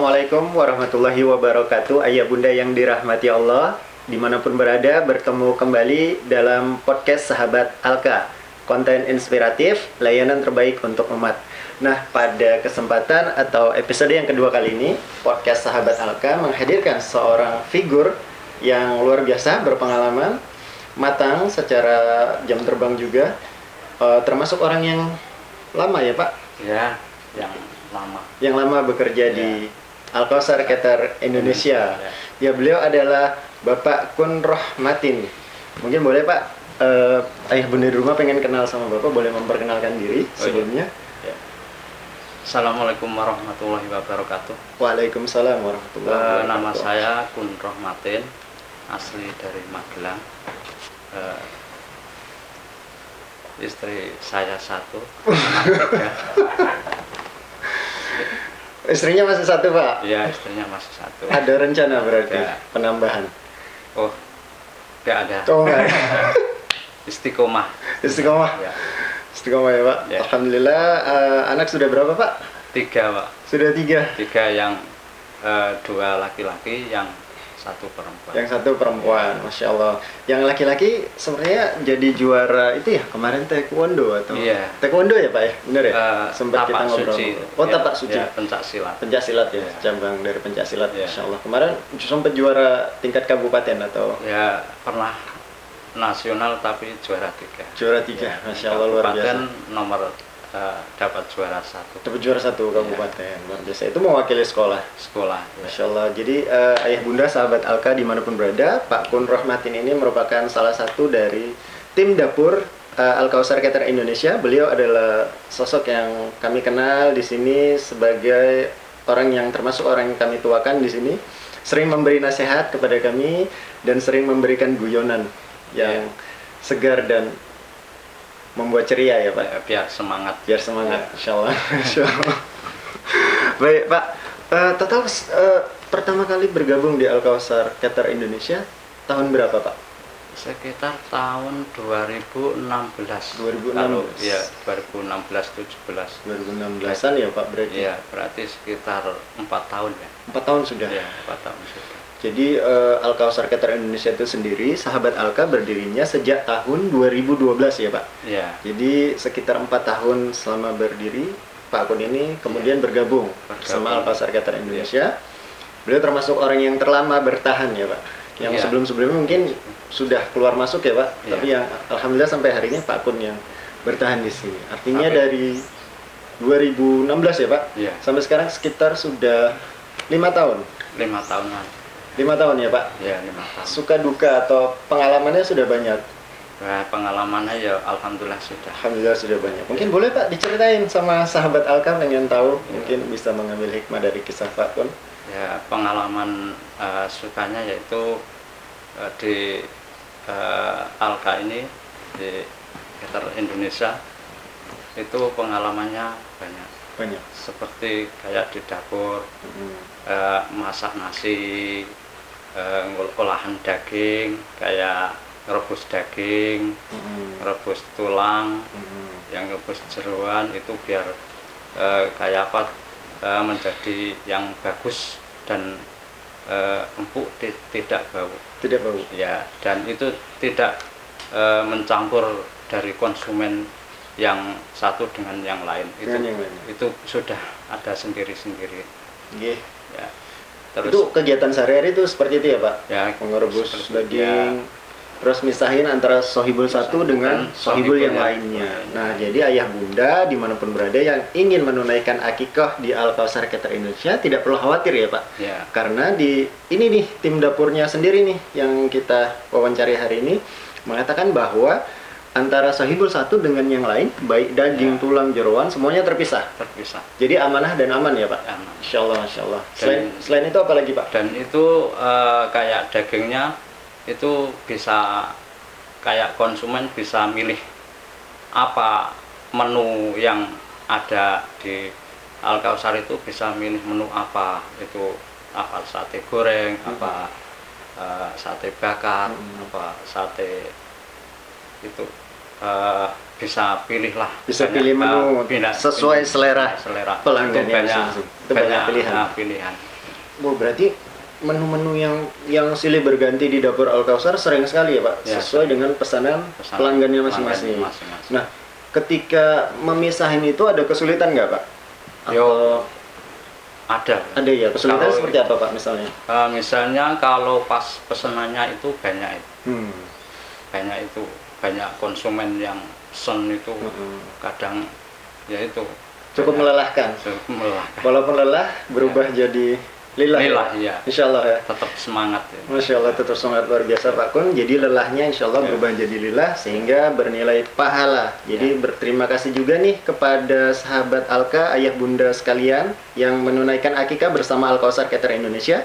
Assalamualaikum warahmatullahi wabarakatuh. Ayah bunda yang dirahmati Allah, dimanapun berada, bertemu kembali dalam podcast Sahabat Alka, konten inspiratif, layanan terbaik untuk umat. Nah, pada kesempatan atau episode yang kedua kali ini, podcast Sahabat Alka menghadirkan seorang figur yang luar biasa, berpengalaman, matang secara jam terbang juga, termasuk orang yang lama ya Pak? Ya, yang lama bekerja di Al-Kausar Cater Indonesia. Ya, beliau adalah Bapak Kun Rohmatin. Mungkin boleh Pak, ayah bunda di rumah pengen kenal sama Bapak, boleh memperkenalkan diri sebelumnya? Ya. Assalamualaikum warahmatullahi wabarakatuh. Waalaikumsalam warahmatullahi wabarakatuh. Nama saya Kun Rohmatin, asli dari Magelang. Istri saya satu, anak tiga. Istrinya masih satu Pak? Iya, istrinya masih satu. Ada rencana berarti Ada. penambahan? Oh, nggak ada. Oh, enggak. Istiqomah. Istiqomah? Ya. Istiqomah ya Pak? Ya. Alhamdulillah. Anak sudah berapa Pak? 3, Pak. Sudah 3? 3 yang 2 laki-laki, yang 1 perempuan. Yang 1 perempuan, Masya Allah. Yang laki-laki sebenarnya jadi juara itu ya kemarin taekwondo atau? Iya. Taekwondo ya Pak ya, benar ya? Sempat kita Tapak ngobrol. suci. Oh, Ya, tapak suci. ya, pencak silat. Pencak silat ya, Iya. cabang dari pencak silat. Iya. Masya Allah. Kemarin sempat juara tingkat kabupaten atau? Ya, pernah nasional tapi juara 3. Juara 3, Masya Allah, luar biasa. Kabupaten nomor dapat juara 1 Dapat juara 1 kabupaten, luar biasa. Itu mewakili sekolah. sekolah. Ya. Masya Allah. Jadi ayah bunda sahabat Alka dimanapun berada, Pak Kun Rohmatin ini merupakan salah satu dari tim dapur Al-Kausar Cater Indonesia. Beliau adalah sosok yang kami kenal di sini sebagai orang yang termasuk orang yang kami tuakan di sini. Sering memberi nasihat kepada kami dan sering memberikan guyonan yang segar dan membuat ceria ya Pak. Ya, biar semangat. Biar semangat, Ya. Insya Allah. Insya Allah. Baik Pak, total pertama kali bergabung di Al-Kausar Cater Indonesia tahun berapa Pak? Sekitar tahun 2016. 2016. Kalau ya 2016-17. 2016-an ya Pak berarti? Iya, berarti sekitar 4 tahun ya. 4 tahun sudah? Iya, 4 tahun sudah. Jadi Al-Kausar Cater Indonesia itu sendiri, sahabat Alka berdirinya sejak tahun 2012 ya Pak? Iya. Jadi sekitar 4 tahun selama berdiri, Pak Kun ini kemudian bergabung sama Al-Kausar Cater Indonesia. Beliau termasuk orang yang terlama bertahan ya Pak? Yang Iya. sebelum-sebelumnya mungkin sudah keluar masuk ya Pak? Iya. Tapi yang Alhamdulillah sampai hari ini Pak Kun yang bertahan di sini. Artinya Oke. dari 2016 ya Pak? Iya. Sampai sekarang sekitar sudah 5 tahun. 5 tahunan. 5 tahun ya Pak? Ya, 5 tahun. Suka duka atau pengalamannya sudah banyak? Nah, pengalamannya ya alhamdulillah sudah. Alhamdulillah sudah banyak. Mungkin boleh Pak diceritain sama sahabat Alka, pengen tahu, mungkin bisa mengambil hikmah dari kisah Pak Kun. Ya, pengalaman sukanya yaitu di Alka ini, di Cater Indonesia, itu pengalamannya banyak. Banyak. Seperti kayak di dapur, masak nasi, olahan daging, kayak rebus daging, rebus tulang, yang rebus jeroan itu biar kayak apa, menjadi yang bagus dan empuk, tidak bau. Tidak bau. Ya, dan itu tidak mencampur dari konsumen yang satu dengan yang lain. Itu sudah ada sendiri-sendiri. Nggih. Ya. Terus Itu kegiatan sehari-hari itu seperti itu ya Pak? ya, Mengerebus seperti- daging, ya, terus misahin antara sohibul satu dengan sohibul yang lainnya. Nah, jadi ayah bunda dimanapun berada yang ingin menunaikan akikah di Al-Kausar Cater Indonesia tidak perlu khawatir ya Pak. ya, Karena di ini nih tim dapurnya sendiri nih yang kita wawancari hari ini mengatakan bahwa antara sohibul satu dengan yang lain, baik daging, Ya. tulang, jeroan, semuanya terpisah. terpisah. Jadi amanah dan aman ya Pak. Aman. Insya Allah, Masya Allah. Dan- Selain itu apa lagi Pak? Dan itu kayak dagingnya itu bisa, kayak konsumen bisa milih apa menu yang ada di Al-Kausar, itu bisa milih menu apa, itu apa sate goreng, apa sate bakar, apa sate itu bisa pilih lah, Bisa pilih menu sesuai selera pelanggannya itu banyak, masing-masing. Itu banyak pilihan. pilihan. Wah, berarti menu-menu yang silih berganti di dapur Al Kausar sering sekali ya Pak, Ya, sesuai dengan pesanan pelanggannya masing-masing. Nah, ketika memisahin itu ada kesulitan nggak Pak? Yo, ada. Ada ya, kesulitan Kalau- seperti apa Pak misalnya? Misalnya kalau pas pesenannya itu banyak banyak konsumen yang pesen itu kadang ya itu Cukup melelahkan. melelahkan. Walaupun lelah berubah jadi lillah. Lillah, iya. Insya Allah ya. Tetap semangat ya. Masya Allah, tetap semangat luar biasa Pak Kun. Jadi lelahnya insya Allah berubah jadi lillah sehingga bernilai pahala. Jadi berterima kasih juga nih kepada sahabat Alka, ayah bunda sekalian yang menunaikan akikah bersama Al Kausar Catering Indonesia.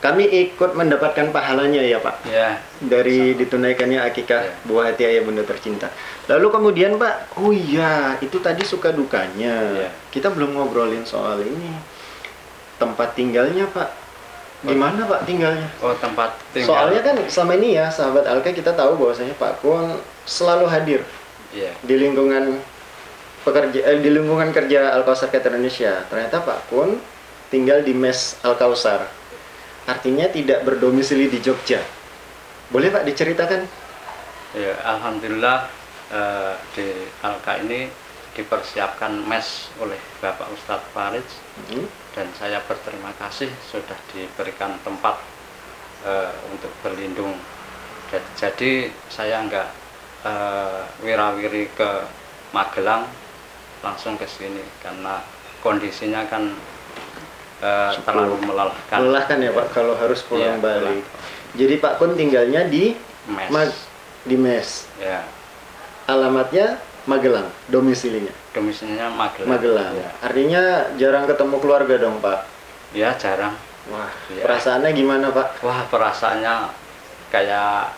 Kami ikut mendapatkan pahalanya ya Pak. Ya. Dari ditunaikannya akikah buah hati ayah bunda tercinta. Lalu kemudian Pak, oh iya itu tadi suka dukanya. Kita belum ngobrolin soal ini. Tempat tinggalnya Pak, gimana Pak tinggalnya? Oh, tempat tinggal. Soalnya kan selama ini ya sahabat Alka kita tahu bahwasanya Pak Kun selalu hadir di lingkungan di lingkungan kerja Al Kausar Catering Indonesia. Ternyata Pak Kun tinggal di mes Al Kausar, artinya tidak berdomisili di Jogja. Boleh Pak diceritakan? Ya, alhamdulillah di Alka ini dipersiapkan mes oleh Bapak Ustadz Farid. Dan saya berterima kasih sudah diberikan tempat untuk berlindung. Jadi saya nggak wirawiri ke Magelang, langsung ke sini karena kondisinya kan terlalu melelahkan. Melelahkan ya Pak kalau harus pulang balik. Jadi Pak Kun tinggalnya di mes. Ya. Alamatnya Magelang, domisilinya. Domisilinya Magelang. Magelang. Ya. Artinya jarang ketemu keluarga dong Pak. Ya, jarang. Wah, Ya. perasaannya gimana Pak? Wah, perasaannya kayak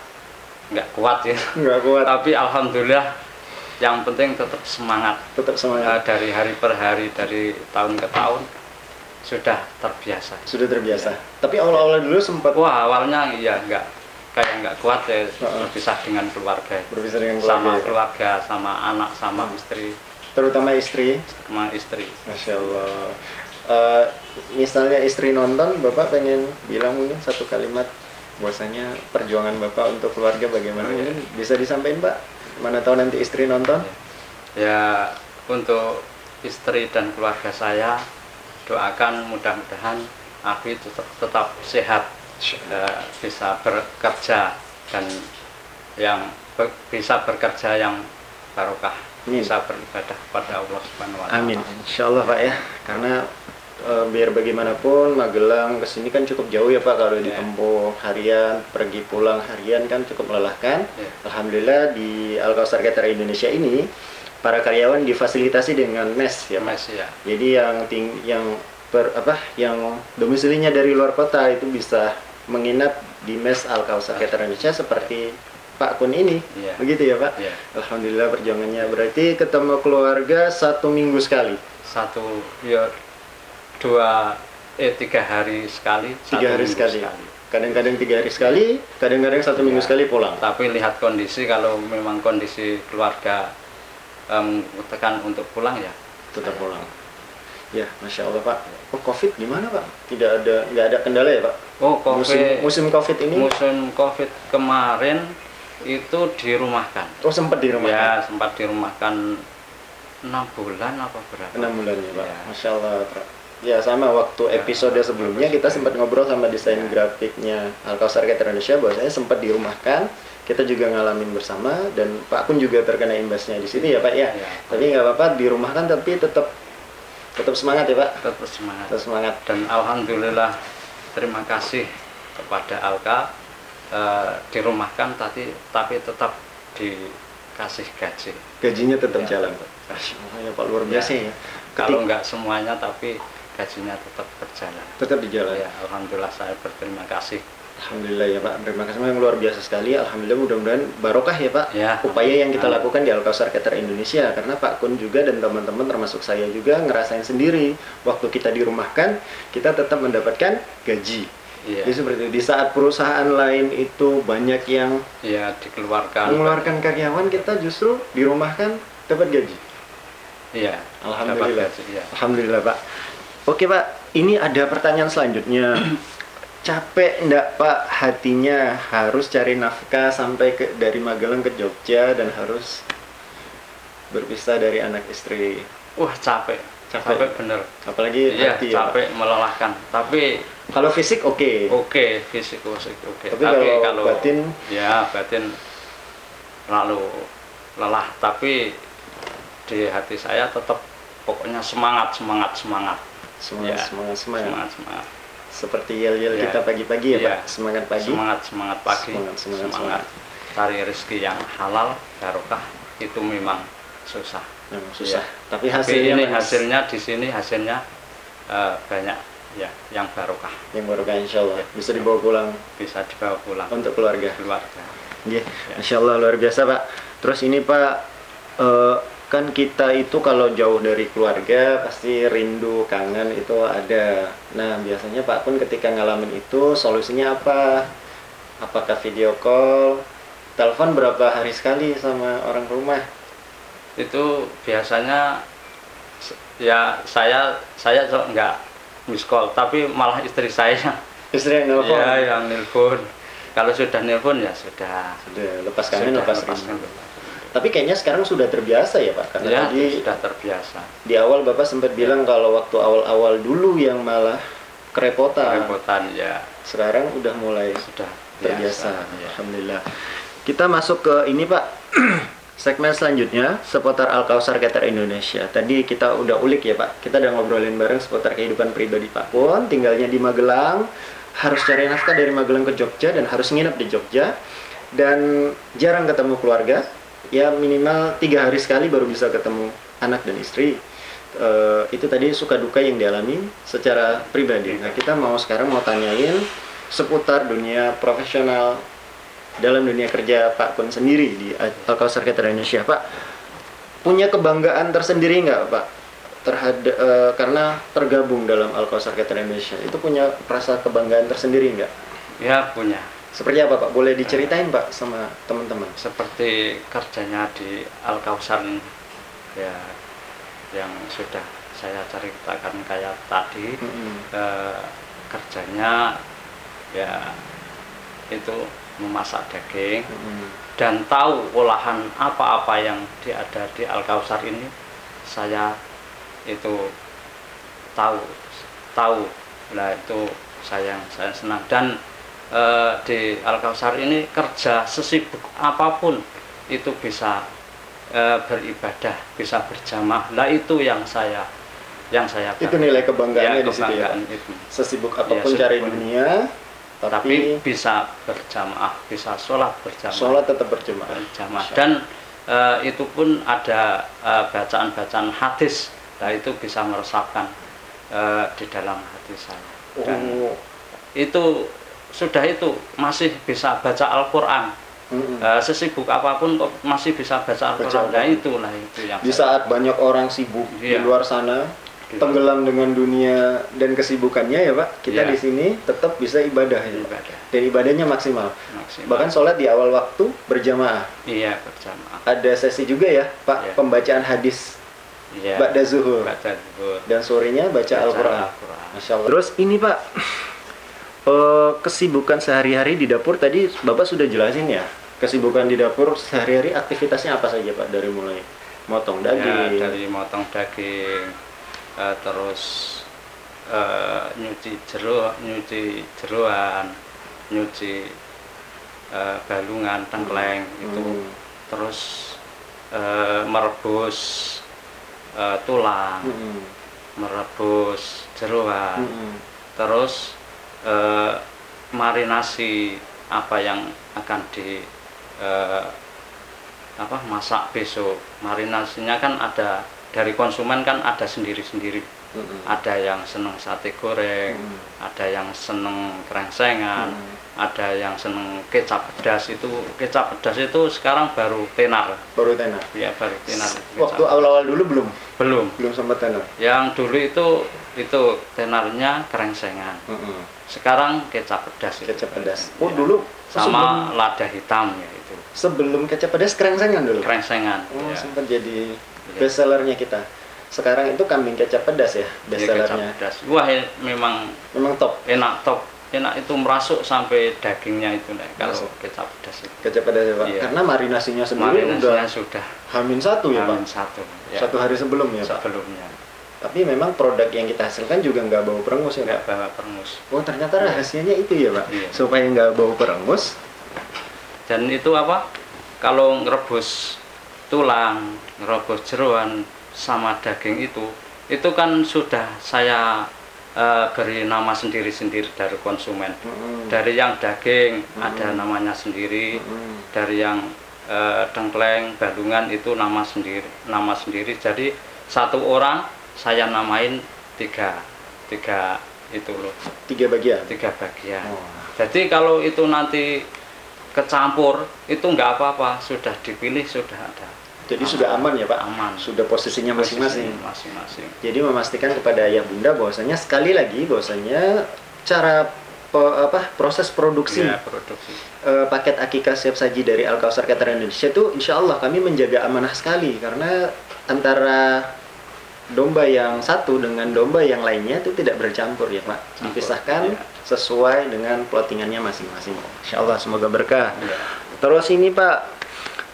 nggak kuat ya. Nggak kuat. Tapi alhamdulillah yang penting tetap semangat. Tetap semangat. Dari hari per hari, dari tahun ke tahun sudah terbiasa. Sudah terbiasa. Ya. Tapi awal-awal dulu sempat. Wah, awalnya iya nggak kuat ya, berpisah dengan keluarga. Berpisah dengan keluarga. Sama keluarga, sama anak, sama istri. Terutama istri. Sama istri. Masya Allah. Misalnya istri nonton, Bapak pengen bilang mungkin satu kalimat bahwasanya perjuangan Bapak untuk keluarga bagaimana? Mungkin bisa disampaikan Pak? Mana tahu nanti istri nonton? Ya, untuk istri dan keluarga saya doakan mudah-mudahan Abi tetap sehat, bisa bekerja dan bisa bekerja yang barokah, bisa beribadah kepada Allah Subhanahu wa Ta'ala. Amin. Insya Allah Pak ya, karena biar bagaimanapun Magelang ke sini kan cukup jauh ya Pak, kalau ditempuh harian, pergi pulang harian kan cukup melelahkan. Alhamdulillah di Al Kausar Catering Indonesia ini para karyawan difasilitasi dengan mes ya Pak. Mes, ya. Jadi yang domisilinya dari luar kota itu bisa menginap di mes Al Kausar Catering Indonesia seperti Pak Kun ini, begitu ya Pak? Alhamdulillah perjuangannya. Berarti ketemu keluarga 1 minggu sekali? 3 hari sekali. 3 hari sekali. Kadang-kadang 3 hari sekali, kadang-kadang 1 minggu sekali pulang. Tapi lihat kondisi, kalau memang kondisi keluarga membutuhkan untuk pulang ya tetap pulang. Ya, Masya Allah Pak. Oh, COVID gimana Pak? Nggak ada kendala ya Pak? Oh, COVID, musim COVID ini? Musim COVID kemarin itu dirumahkan. Oh, sempat dirumahkan? Ya, sempat dirumahkan 6 bulan apa berapa? 6 bulan ya Pak. Masya Allah Pak. Ya, sama waktu episode sebelumnya kita sempat ngobrol sama desain grafiknya Al Kausar Catering Indonesia bahwasanya sempat dirumahkan. Kita juga ngalamin bersama dan Pak Kun juga terkena imbasnya di sini ya Pak ya. Tapi nggak apa-apa dirumahkan, tapi tetap semangat ya Pak. Tetap semangat. Tetap semangat. Dan alhamdulillah terima kasih kepada Alka, dirumahkan tapi tetap dikasih gaji. Gajinya tetap jalan. Ya Pak, luar biasa ya. Kalau nggak semuanya tapi gajinya tetap berjalan. Tetap di jalan. Ya, alhamdulillah saya berterima kasih. Alhamdulillah ya Pak, terima kasih yang luar biasa sekali. Alhamdulillah, mudah-mudahan barokah ya Pak upaya yang kita lakukan di Al Kausar Catering Indonesia, karena Pak Kun juga dan teman-teman termasuk saya juga ngerasain sendiri waktu kita dirumahkan kita tetap mendapatkan gaji. Jadi seperti itu. Di saat perusahaan lain itu banyak yang mengeluarkan karyawan, kita justru dirumahkan dapat gaji. Iya. Alhamdulillah. Dapat gaji, Alhamdulillah Pak. Oke Pak, ini ada pertanyaan selanjutnya. Capek enggak Pak hatinya harus cari nafkah sampai dari Magelang ke Jogja dan harus berpisah dari anak istri? Wah, capek bener. Apalagi Iya, hati ya, capek, melelahkan. Tapi kalau fisik oke. fisik oke. Tapi kalau batin, ya batin lalu lelah, tapi di hati saya tetap pokoknya semangat. Ya, semangat. seperti yel-yel Ya. kita pagi-pagi ya, Iya. Pak. Semangat pagi. Semangat pagi. Semangat. Cari rezeki yang halal, barokah itu memang susah. Memang susah. Ya. Tapi Tapi hasilnya ini manis. hasilnya di sini banyak ya yang barokah. Yang barokah insya Allah Ya. bisa dibawa pulang Bisa dibawa pulang untuk keluarga. Ya. Insya Allah luar biasa Pak. Terus ini Pak, kan kita itu kalau jauh dari keluarga pasti rindu, kangen itu ada. Nah biasanya Pak Pun ketika ngalamin itu solusinya apa? Apakah video call, telepon berapa hari sekali sama orang rumah? Itu biasanya ya saya nggak miss call, tapi malah istri saya Istri yang nelfon? ya yang nelpon. Kalau sudah nelpon ya sudah Lepas kangen, lepas rindu. kangen. Tapi kayaknya sekarang sudah terbiasa ya Pak, karena Ya, tadi sudah terbiasa. di awal Bapak sempat bilang kalau waktu awal-awal dulu yang malah kerepotan. Ya Sekarang udah mulai sudah terbiasa. biasa, ya. Alhamdulillah. Kita masuk ke ini Pak, segmen selanjutnya seputar Al-Kausar Cater Indonesia. Tadi kita udah ulik ya Pak, kita udah ngobrolin bareng seputar kehidupan pribadi Pak Pun, tinggalnya di Magelang, harus cari nafkah dari Magelang ke Jogja dan harus nginep di Jogja, dan jarang ketemu keluarga. Ya minimal 3 hari sekali baru bisa ketemu anak dan istri. Itu tadi suka duka yang dialami secara pribadi. Nah kita sekarang mau tanyain seputar dunia profesional dalam dunia kerja Pak Pun sendiri di Al-Kausar Cater Indonesia. Pak punya kebanggaan tersendiri nggak Pak terhadap karena tergabung dalam Al-Kausar Cater Indonesia? Itu punya rasa kebanggaan tersendiri nggak? Ya punya. Seperti apa Pak? Boleh diceritain Pak sama teman-teman? Seperti kerjanya di Al-Kausar ya, yang sudah saya ceritakan kayak tadi. Kerjanya ya itu memasak daging dan tahu olahan apa-apa yang ada di Al-Kausar ini, saya itu tahu. Nah itu saya senang. Dan di Al-Kausar ini kerja sesibuk apapun itu bisa beribadah, bisa berjamaah. Nah itu yang saya itu nilai kebanggaannya ya, di situ ya. itu. Sesibuk apapun Ya, cari dunia, tapi bisa berjamaah, bisa sholat berjamaah. Sholat tetap berjamaah. Dan itu pun ada bacaan-bacaan hadis. Nah itu bisa meresapkan di dalam hati saya. Dan itu masih bisa baca Al-Quran. Sesibuk apapun kok masih bisa baca Al-Quran. Nah itu yang di saat banyak orang sibuk di luar sana, tenggelam dengan dunia dan kesibukannya ya Pak, kita di sini tetap bisa ibadah ya. Dan ibadahnya maksimal. Bahkan sholat di awal waktu berjamaah. Iya, berjamaah. Ada sesi juga ya Pak, pembacaan hadis ba'da zuhur. Dan sorenya baca Al-Quran. Masya Allah. Terus ini Pak, kesibukan sehari-hari di dapur tadi Bapak sudah jelasin ya. Kesibukan di dapur sehari-hari aktivitasnya apa saja Pak? Dari mulai motong daging. Ya, dari motong daging, terus nyuci jeroan, nyuci balungan, tengkleng itu, terus merebus tulang, merebus jeroan, terus marinasi apa yang akan masak besok. Marinasinya kan ada dari konsumen, kan ada sendiri-sendiri. Ada yang seneng sate goreng, ada yang seneng krengsengan, ada yang seneng kecap pedas. Kecap pedas itu sekarang baru tenar. Ya, baru tenar. Waktu awal-awal dulu belum sempat tenar. Yang dulu itu tenarnya krengsengan. Sekarang kecap pedas. Oh ya. Dulu sama lada hitam ya itu. Sebelum kecap pedas krengsengan dulu. Krengsengan. Sempat jadi best sellernya kita. sekarang itu kambing kecap pedas ya best Ya, kecap sellernya. pedas. Wah, memang Memang top. enak, top. Enak itu merasuk sampai dagingnya itu nih kalau Masuk. kecap pedas itu. Kecap pedas ya Pak. Iya. Karena marinasinya sendiri Marinasinya udah sudah H-1 ya Pak. satu. Ya, Satu hari sebelum ya Pak. sebelumnya. Tapi memang produk yang kita hasilkan juga nggak bau perengus ya Pak. Nggak bawa perengus. Oh ternyata rahasianya itu ya Pak. Iya. Supaya nggak bau perengus. Dan itu apa? Kalau ngerebus tulang, ngerebus jeroan sama daging itu kan sudah saya beri nama sendiri-sendiri dari konsumen. Dari yang daging ada namanya sendiri, dari yang dengkleng, bandungan itu nama sendiri. Jadi satu orang saya namain tiga itu loh, 3 bagian. 3 bagian. Oh. Jadi kalau itu nanti kecampur itu nggak apa-apa, sudah dipilih sudah ada. Jadi sudah aman ya Pak. Aman. Sudah posisinya masing-masing. Masing-masing. Jadi memastikan kepada ayah bunda bahwasanya sekali lagi bahwasanya cara proses produksi Ya, produksi. paket akikah siap saji dari Al Kausar Catering Indonesia itu insya Allah kami menjaga amanah sekali karena antara domba yang satu dengan domba yang lainnya itu tidak bercampur ya Pak, dipisahkan ya. sesuai dengan plottingannya masing-masing. Insya Allah semoga berkah. Ya. Terus ini Pak,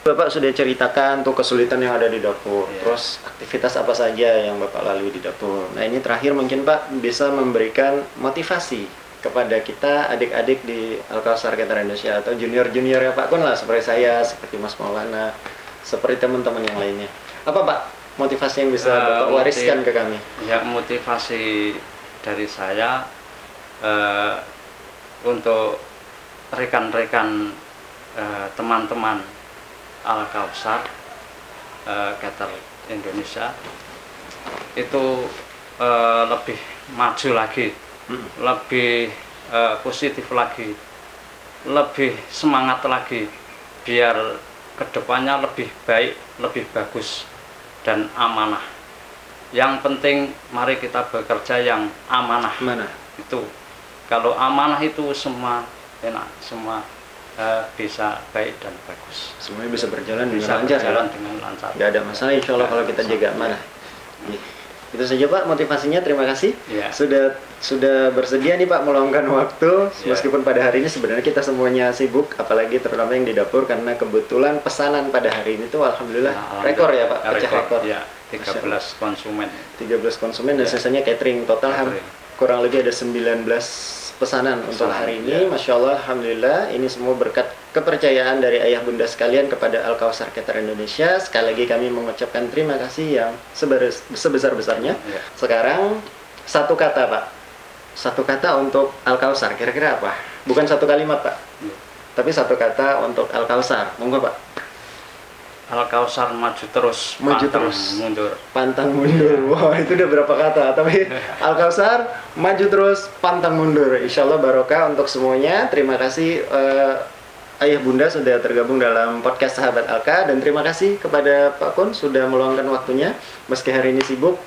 Bapak sudah ceritakan tuh kesulitan yang ada di dapur, Ya. terus aktivitas apa saja yang Bapak lalui di dapur. Nah ini terakhir mungkin Pak bisa memberikan motivasi kepada kita adik-adik di Al Kausar Catering Indonesia atau junior-junior ya Pak Kun lah, seperti saya, seperti Mas Maulana, seperti teman-teman yang lainnya. Apa Pak motivasi yang bisa Bapak wariskan ke kami? Ya, motivasi dari saya untuk rekan-rekan teman-teman Al Kausar Catering Indonesia itu lebih maju lagi, lebih positif lagi, lebih semangat lagi, biar kedepannya lebih baik, lebih bagus dan amanah. Yang penting mari kita bekerja yang amanah. Mana? Itu kalau amanah itu semua enak, semua bisa baik dan bagus. Semuanya bisa berjalan Bisa dengan lancar berjalan ya? dengan lancar. Nggak ada masalah insya Allah kalau kita jaga amanah. Iya. Itu saja Pak motivasinya, terima kasih. Ya. Sudah bersedia nih Pak meluangkan waktu Ya. meskipun pada hari ini sebenarnya kita semuanya sibuk, apalagi terutama yang di dapur karena kebetulan pesanan pada hari ini tuh alhamdulillah rekor ya Pak, pecah rekor. Ya, 13 konsumen. 13 konsumen dan Ya. sisanya catering, total Catering. kurang lebih ada 19 pesanan untuk hari ini. ya. Masya Allah, alhamdulillah ini semua berkat kepercayaan dari ayah bunda sekalian kepada Al Kausar Catering Indonesia. Sekali lagi kami mengucapkan terima kasih yang sebesar-besarnya. Ya. Sekarang satu kata Pak, satu kata untuk Al Kausar, kira-kira apa? Bukan satu kalimat Pak, Ya. tapi satu kata untuk Al Kausar. Monggo Pak. Al Kausar maju terus, Maju pantang terus. mundur. Pantang mundur. Wah, itu udah berapa kata. Tapi Al Kausar maju terus, pantang mundur. Insya Allah barokah untuk semuanya. Terima kasih ayah bunda sudah tergabung dalam podcast Sahabat Alka, dan terima kasih kepada Pak Kun sudah meluangkan waktunya meski hari ini sibuk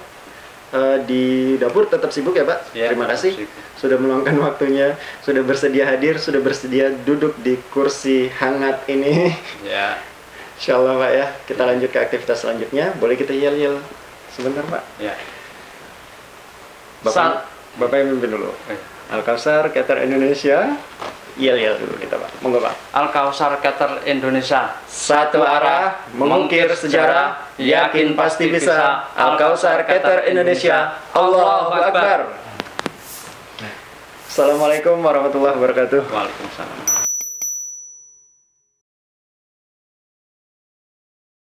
di dapur, tetap sibuk ya Pak. Ya, Terima tetap kasih sibuk. sudah meluangkan waktunya, sudah bersedia hadir, sudah bersedia duduk di kursi hangat ini. Ya, Insya Allah Pak ya, kita lanjut ke aktivitas selanjutnya. Boleh kita yel-yel sebentar Pak? ya. Bapak yang mimpin dulu. Eh. Al Kausar Catering Indonesia, yel-yel dulu kita Pak. Monggo Pak. Al Kausar Catering Indonesia. Satu arah, mengukir sejarah, yakin pasti bisa. Al Kausar Catering Indonesia, Allahu Akbar. Assalamualaikum warahmatullahi wabarakatuh. Waalaikumsalam.